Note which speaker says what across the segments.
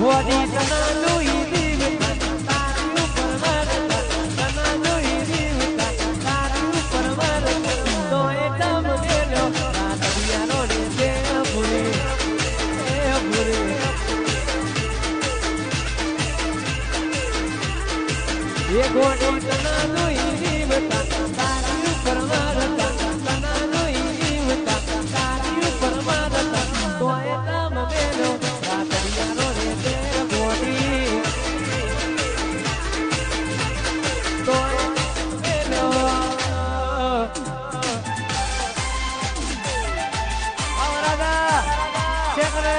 Speaker 1: વડી તના લોહી દીવતા તારી ઉપર મરતા તના લોહી દીવતા તારી ઉપર મરતા તો એ તમ મેલ્યો રાતડિયાનો રે તે ભૂરે એ ગોડી તના લોહી દીવતા તારી ઉપર મરતા તના લોહી દીવતા તારી ઉપર મરતા તો એ તમ મેલ્યો રાતડિયાનો રે તે ગોડી તો મેલ્યો આવરાદા શેકરે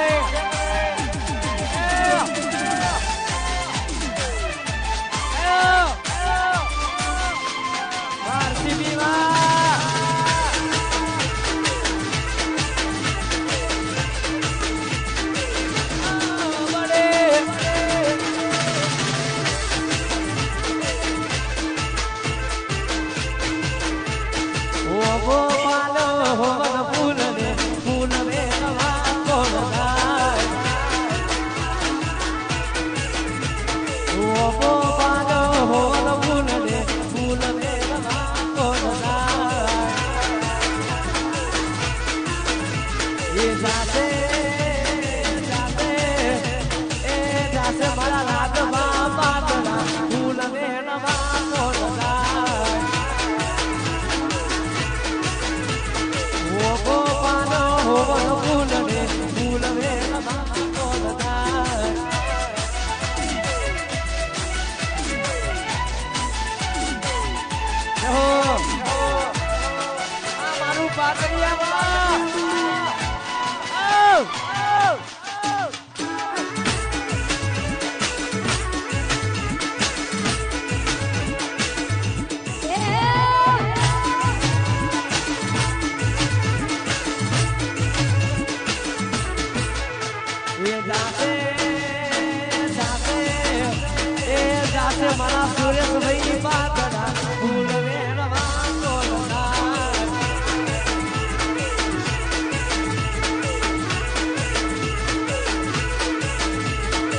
Speaker 1: મારા સુરેશ ભાઈ પાતડા ફૂલ વેણવા કોલના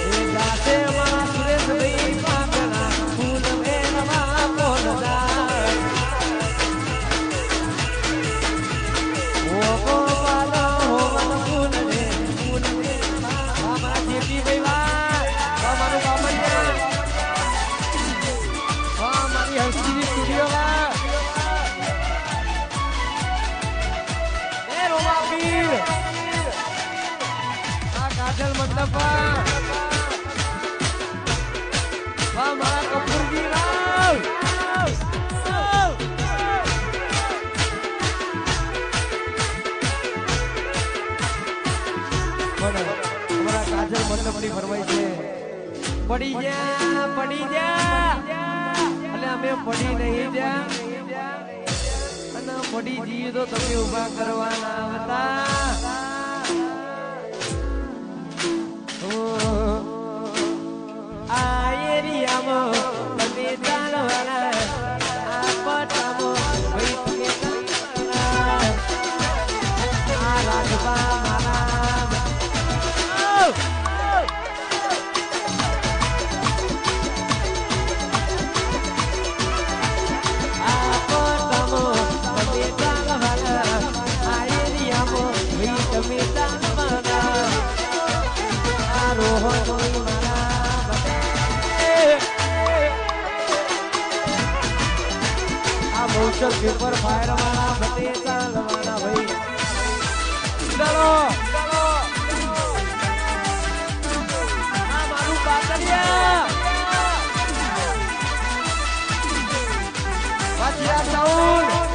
Speaker 1: એ જાતે મારા સુરેશ ભાઈ પાતડા ફૂલ વેણવા કોલના ઓ ગોપાલો હોવન ફૂલ રે ફૂલ વેણવા મારા જેપી ભાઈ તમારું બાબરિયા કાજલ મંડપા વાહ મારા કપૂરજી રાવ અમારા કાજલ મંડપની ફરમાઈ છે પડી જા એટલે અમે પડી નહીં જા અને પડી જઈએ તો તમે ઉભા કરવાના હતા આ એરિયામાં તમે ચાલવાના આ પટામાં ભાઈ તમે ચાલવાના આ રાજભા મારા પેપર ફાયર વાળા બતે ચાલવાના ભાઈ ચાલો આ મારું પાતળિયા વાચિયા સાઉન્ડ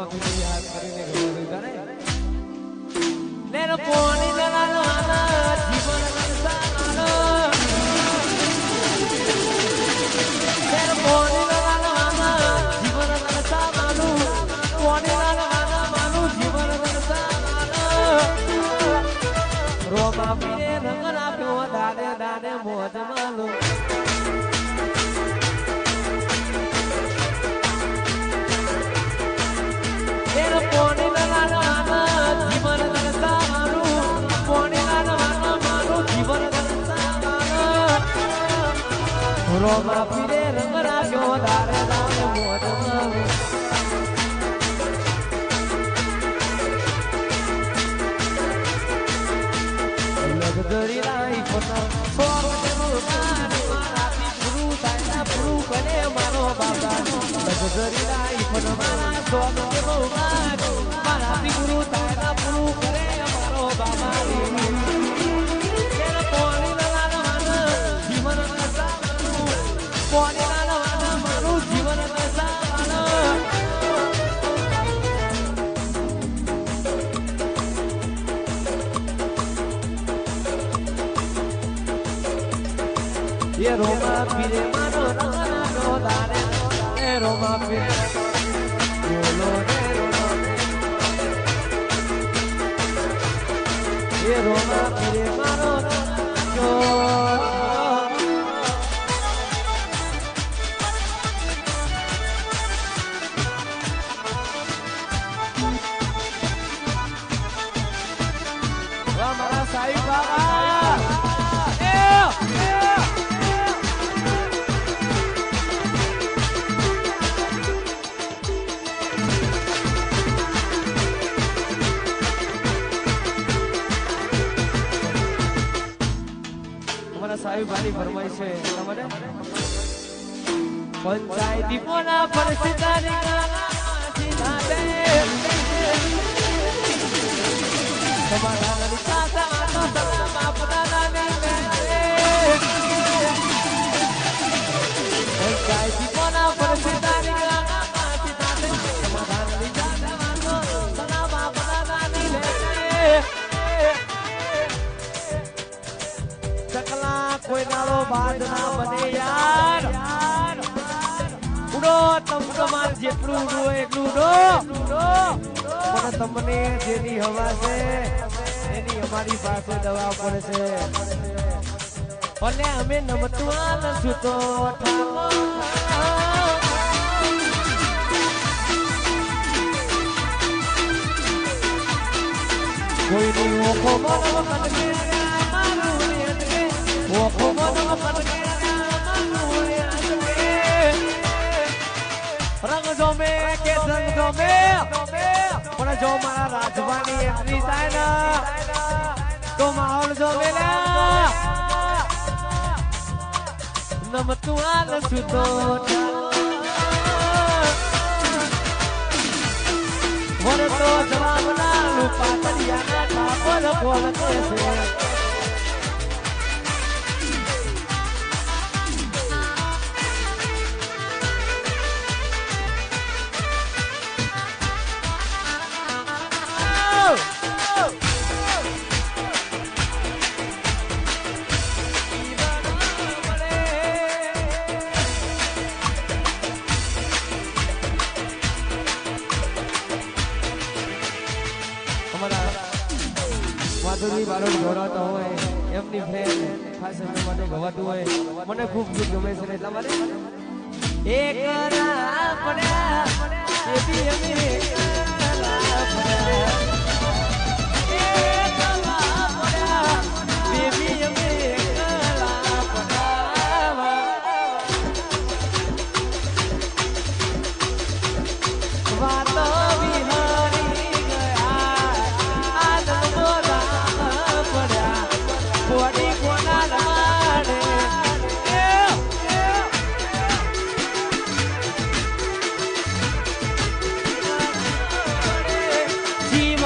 Speaker 1: માથું યાદ કરીને ગયો કરે નેર પોણી દલાલવાના જીવન રસાવાનો નેર પોણી દલાલવાના જીવન રસાવાનો પોણી દલાલવાના માનું જીવન રસાવાનો રોમા પીરે રંગ રાખ્યો દાડે દાડે મોજ માલો પોણી દલાલવાના જીવન રસાવાનો પોણી દલાલવાના માનું જીવન રસાવાનો રોમા પીરે રંગ રાખ્યો દાડે દાડે મોજ માલો લગદરી લાઈફ સોર મારાથી પૂરું થાય પૂરું કરે મારો બાબા લગદરી લાઈફ મારા સોર મારાથી પૂરું થાય પૂરું કરે મારો બાબા પોણી દલાલવાના જીવન રસાવાનું પોણી દલાલવાના મારું જીવન રસાવાનું ये रोमा पीरे मानो रानो दाने ए रोमा पीरे बोलो रे रोमा ये रोमा पीरे मानो रानो हमारा साईं बाबा સાહેબ વાલી ફરમાઈ છે તમારે પંચાયતી પોના પરસિતાની કાનાથી નાદે તમારા સાસા તો સલામ આપના નાને પંચાયતી પોના પરસિતાની કાનાથી નાદે તમારા સાસા તો સલામ આપના નાને ચકલા કોઈ નાળો બાદ ના બને યાર ઉડો તમરો માર જેટલું ઉડો એટલું ઉડો પણ તમને જેની હવા છે એની અમારી પાસે દવા પડે છે અને અમે નમતું આલશું તો કોઈની ઓખો મનો કટકે ઓખો મનો કટકે રંગ જોમે કે સંગ જોમે પણ જો મારા રાજવાની એન્ટ્રી થાય ને તો માહોલ જોમે ને નમતું આલશું તો વર તો જવાબ ના રૂપા તરિયા ના ઠાકોર કોલ કે છે માધુરી બારોટ ગોરાતો હોય એમની ફ્રેન્ડ ખાસ એમના માટે ગવાતું હોય મને ખૂબ ગીત ગમે છે એટલા માટે એક રા પડ્યા એ બી અમે કલા પડ્યા એક કલા પડ્યા બેબી અમે કલા પડ્યા વાતો વિહારી ગયા આદમ બોડી કોના લાડે જીવ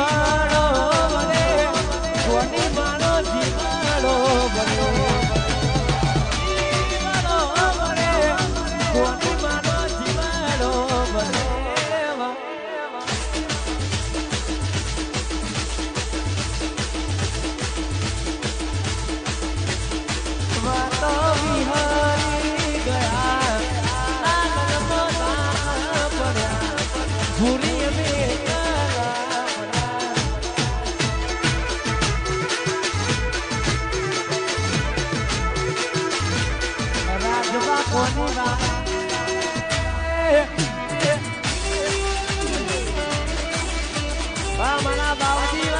Speaker 1: મારા બાવજી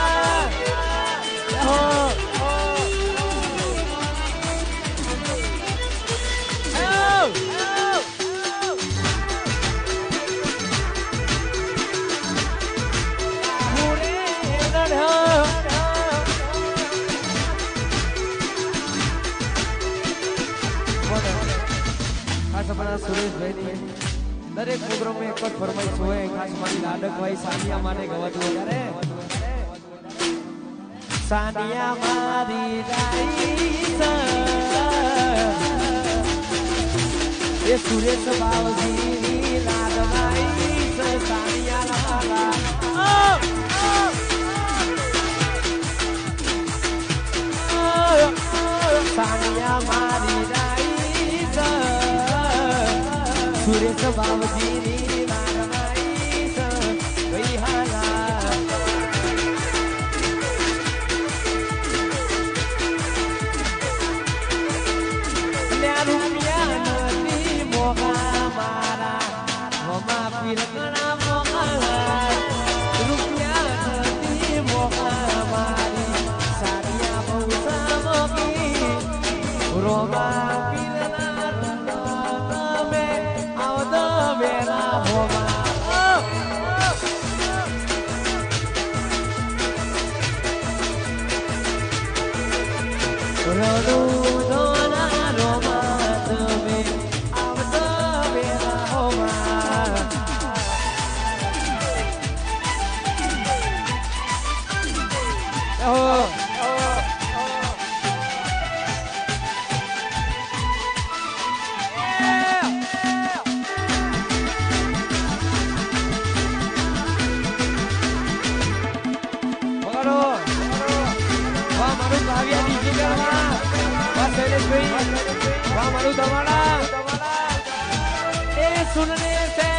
Speaker 1: સુરેશભાઈ દરેક પ્રોગ્રામમાં એક જ ફરમાઈશ હોય ખાસ મારી લાડકભાઈ સાનિયા માટે ગવાતું વધારે સાનિયા મારી એ સુરેશ બાવજી લાડભાઈ સાનિયા લાલા સાનિયા મારી સુરેશ બાવજીની મારમાઈ વૈહાલા રૂપિયા નથી મોગા મારા મમા પીરના મોગા રૂપિયા નથી મોગા મારી સારિયા બહુ સામોકી રોમા सुनने से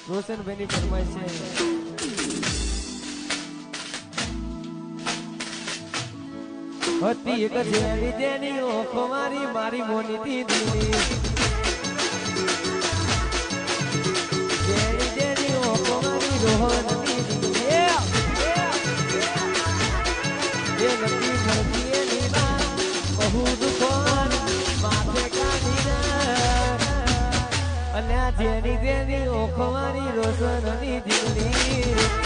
Speaker 1: રોશનભાઈની ફરમાઈશ છે હતી એક જેવી તેની ઓખો મારી મારી મોની દીદી જેવી તેની ઓખો મારી રોહન દીદી એ નથી મળતી એની બહુ દુખોન માથે કાઢી અને જેની તેની ઓખો મારી રોશનની દીદી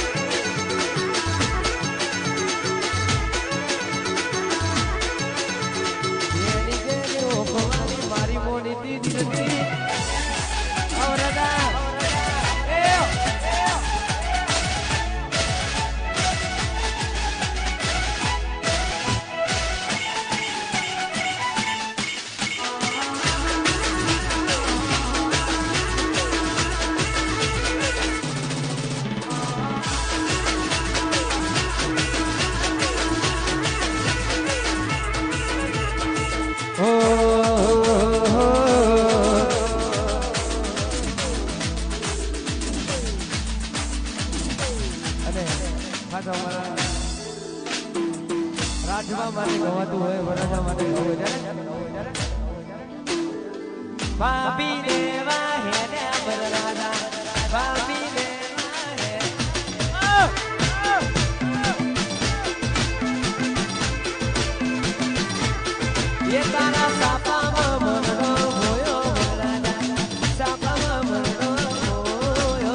Speaker 1: રાજવા માટે ગવાતું હોય વરસા માટે ગવાય ભાભી દેવા હે ને બરરાજા ભાભી દેવા હે ये तारा सापा मनो होयो बरराजा सापा मनो होयो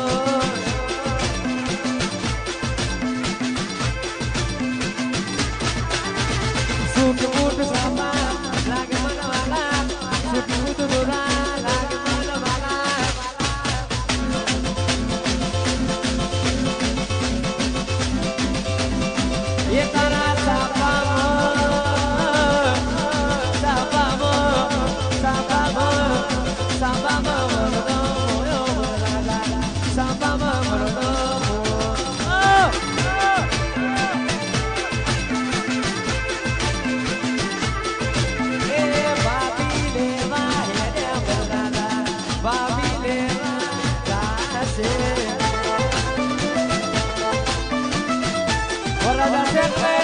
Speaker 1: શકે